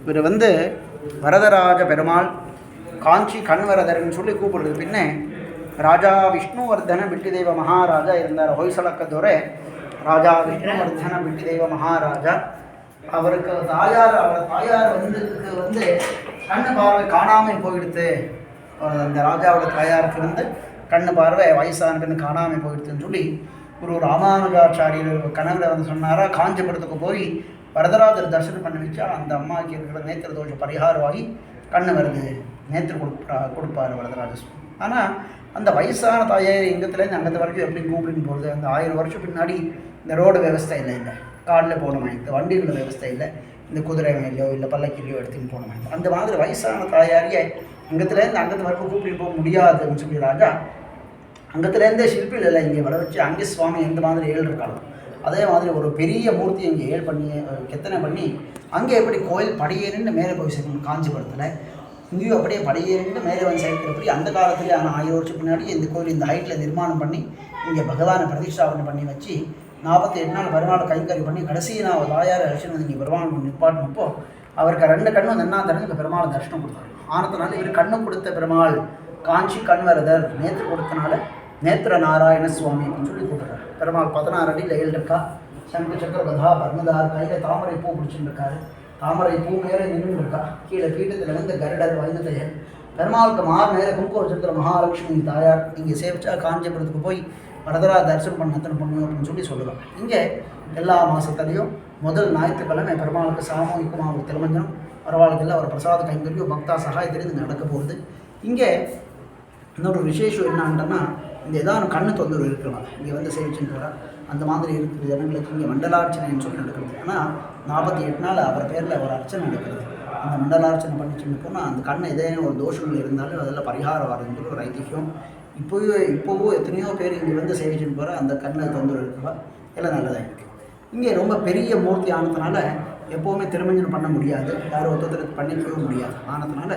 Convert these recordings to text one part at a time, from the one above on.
இவர் வந்து வரதராஜ பெருமாள் காஞ்சி கண்வரதர்னு சொல்லி கூப்பிடுறது. பின்ன ராஜா விஷ்ணுவர்தன விட்டிதேவ மகாராஜா இருந்தார். ஹொய்சலக்கத்தோரை ராஜா விஷ்ணுவர்தன விட்டிதேவ மகாராஜா. அவருக்கு அவர் தாயார் வந்து கண்ணு பார்வை காணாமல் போயிடுத்து. அந்த ராஜாவோட தாயாருக்கு வந்து கண்ணு பார்வை வயசான கண்ணு காணாமல் போயிடுதுன்னு சொல்லி ஒரு ராமானுஜாச்சாரியர் கனவுல வந்து சொன்னாரா, காஞ்சிபுரத்துக்கு போய் வரதராஜர் தரிசனம் பண்ணி வச்சா அந்த அம்மாவுக்கு இருக்கிற நேத்திர தோஷம் பரிகாரமாகி கண்ணு வருது, நேத்திர கொடுப்பார் வரதராஜ சுவாமி. ஆனால் அந்த வயசான தாயார் இங்கத்துலேருந்து அங்கத்து வரைக்கும் எப்படி கூப்பிடுன்னு போகிறது? அந்த 1000 வருஷம் பின்னாடி இந்த ரோடு விவஸ்தை இல்லை, காலில் போகணுமா, இந்த வண்டிகள விவஸ்தை இல்லை, இந்த குதிரை மேலையோ இல்லை பல்லக்கிலையோ எடுத்துன்னு போகணுமா. அந்த மாதிரி வயசான தாயாரியை அங்கத்துலேருந்து அங்கத்து வரைக்கும் கூப்பிட்டு போக முடியாதுன்னு சொல்லி ராஜா அங்கத்துலேருந்தே சிற்பில் இல்லை இங்கே வர வச்சு அங்கே சுவாமி எந்த மாதிரி ஏழு இருக்காங்க அதே மாதிரி ஒரு பெரிய மூர்த்தி இங்கே ஏழு பண்ணி கெத்தனை பண்ணி அங்கே எப்படி கோயில் படியேறின்னு மேலே போய் சேர்க்கணும். காஞ்சிபுரத்தில் இங்கேயும் அப்படியே படியேறின்னு மேலே வந்து சேர்க்கிறபடி அந்த காலத்துலேயே ஆனால் 1000 வருஷம் பின்னாடி இந்த கோயில் இந்த ஹைட்டில் நிர்மாணம் பண்ணி இங்கே பகவானை பிரதிஷ்டாபனை பண்ணி வச்சு 48 நாள் பெருமாளை கைங்கறி பண்ணி கடைசி நான் தாயார் அரிசன் வந்து இங்கே பெருமாள் நிப்பாட்டினப்போ அவருக்கு 2 கண்ணும் வந்து என்ன தரணும், இந்த பெருமாளை தரிசனம் கொடுத்தாரு. ஆனதுனால இவர் கண்ணு கொடுத்த பெருமாள் காஞ்சி கண்வரதர், நேற்று கொடுத்தனால நேத்திர நாராயண சுவாமி அப்படின்னு சொல்லி கூப்பிட்றாரு. பெருமாள் 16 அடியில் எழுதிருக்கா, சங்கு சக்கர கதா பர்ணதார், கையில் தாமரை பூ பிடிச்சுருக்காரு, தாமரை பூ மேலே நின்று இருக்கா, கீழே பீட்டத்தில் வந்து கருடர் வைந்ததையர், பெருமாளுக்கு மேலே குங்குமம் வச்சிருக்கிற மகாலட்சுமி தாயார். இங்கே சேவிச்சா காஞ்சிபுரத்துக்கு போய் வரதரா தரிசனம் பண்ண எத்தனை பண்ணுவோம் அப்படின்னு சொல்லி சொல்லுவாங்க. இங்கே எல்லா மாதத்துலேயும் முதல் ஞாயிற்றுக்கிழமை பெருமாளுக்கு சாமூகிகமாக ஒரு திருமஞ்சனம், பரவாயில்ல ஒரு பிரசாத கைங்கரியும் பக்தா சகாயத்திலேருந்து நடக்க போகுது. இங்கே இன்னொரு விசேஷம் என்னான்ட்டோன்னா, இந்த ஏதாவது கண்ணு தொந்தரவு இருக்கலாம் இங்கே வந்து சேவிச்சுட்டு அந்த மாதிரி இருக்கிற ஜனங்களுக்கு இங்கே மண்டலார்ச்சனைன்னு சொல்லி நடக்கிறது. ஆனால் 48 நாள் அவர் பேரில் ஒரு அர்ச்சனை நடக்கிறது. அந்த மண்டலார்ச்சனை பண்ணிச்சுன்னு போனால் அந்த கண்ணு ஏதேனும் ஒரு தோஷங்கள் இருந்தாலும் அதெல்லாம் பரிகாரம் வருதுன்னு ஒரு ஐதிஹ்யம். இப்போவோ எத்தனையோ பேர் இங்கே வந்து சேவிச்சுன்னு போகிற அந்த கண்ணை தொந்தரவு இருக்கிறவா எல்லாம் நல்லதாக இருக்குது. இங்கே ரொம்ப பெரிய மூர்த்தி ஆனதுனால எப்போவுமே திருமஞ்சனம் பண்ண முடியாது, யாரும் ஒருத்தருக்கு பண்ணிக்கவும் முடியாது. ஆனதுனால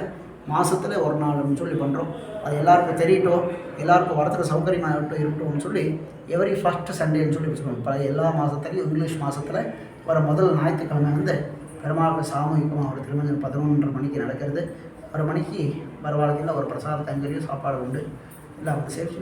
மாதத்தில் ஒரு நாள்னு சொல்லி பண்ணுறோம். அது எல்லாருக்கும் தெரியட்டும், எல்லாருக்கும் வரத்துக்கு சௌகரியமாக இருக்கட்டும்னு சொல்லி எவரி ஃபஸ்ட்டு சண்டேன்னு சொல்லி வச்சுக்கோங்க. பல எல்லா மாதத்துலையும் இங்கிலீஷ் மாதத்தில் வர முதல் ஞாயிற்றுக்கிழமை வந்து பெருமாளுக்கு சாமூகிகமாக ஒரு திருமஞ்சனம் 11:30 மணிக்கு நடக்கிறது. 1 மணிக்கு வரவாழ்க்கையில் ஒரு பிரசாத கைங்கரியும் சாப்பாடு உண்டு. எல்லாருக்கும் சேஃப்டி.